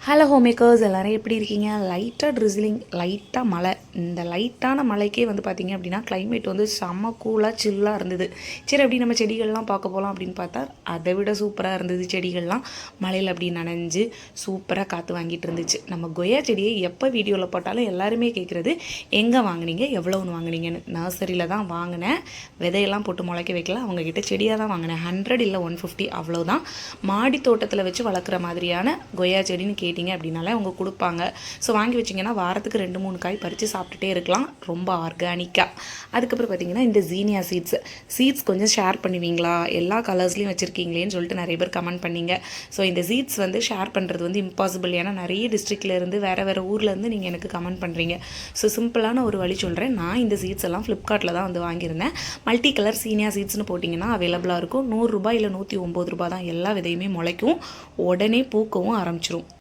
Hello homemakers எல்லோரும் எப்படி இருக்கீங்க? லைட்டாக ட்ரிஸ்லிங், லைட்டாக மழை. இந்த லைட்டான மழைக்கே வந்து பார்த்திங்க அப்படின்னா கிளைமேட் வந்து செம்ம கூலாக சில்லாக இருந்தது. சரி, அப்படி நம்ம செடிகள்லாம் பார்க்க போகலாம் அப்படின்னு பார்த்தா அதை விட சூப்பராக இருந்தது. செடிகள்லாம் மழையில் அப்படி நனைஞ்சு சூப்பராக காற்று வாங்கிட்டு இருந்துச்சு. நம்ம கொய்யா செடியை எப்போ வீடியோவில் போட்டாலும் எல்லாருமே கேட்குறது, எங்கே வாங்கினீங்க, எவ்வளோன்னு வாங்கினீங்கன்னு. நர்சரியில் தான் வாங்கினேன். விதையெல்லாம் போட்டு முளைக்க வைக்கல, அவங்கக்கிட்ட செடியாக தான் வாங்கினேன். 100 இல்லை 150 அவ்வளோதான். மாடி தோட்டத்தில் வச்சு வளர்க்குற மாதிரியான கொய்யா செடின்னு கேட்டிங்க அப்படின்னாலே அவங்க கொடுப்பாங்க. ஸோ வாங்கி வச்சிங்கன்னா வாரத்துக்கு 2-3 காய் பறித்து சாப்பிட்டுட்டே இருக்கலாம், ரொம்ப ஆர்கானிக்காக. அதுக்கப்புறம் பார்த்திங்கன்னா இந்த ஜீனியா சீட்ஸ் கொஞ்சம் ஷேர் பண்ணுவீங்களா, எல்லா கலர்ஸ்லையும் வச்சுருக்கீங்களேன்னு சொல்லிட்டு நிறைய பேர் கமெண்ட் பண்ணிங்க. ஸோ இந்த சீட்ஸ் வந்து ஷேர் பண்ணுறது வந்து இம்பாசிபிள். ஏன்னா நிறைய டிஸ்ட்ரிக்ட்லேருந்து வேறு ஊர்லேருந்து நீங்கள் எனக்கு கமெண்ட் பண்ணுறீங்க. ஸோ சிம்பிளான ஒரு வழி சொல்கிறேன். நான் இந்த சீட்ஸ் எல்லாம் ஃப்ளிப்கார்ட்டில் தான் வந்து வாங்கியிருந்தேன். மல்டி கலர் சீனியா சீட்ஸ்னு போட்டிங்கன்னா அவைலபிளாக இருக்கும். 100 ரூபாய் இல்லை 109 ரூபாய் தான். எல்லா விதையுமே முளைக்கும், உடனே பூக்கவும் ஆரம்பிச்சிரும்.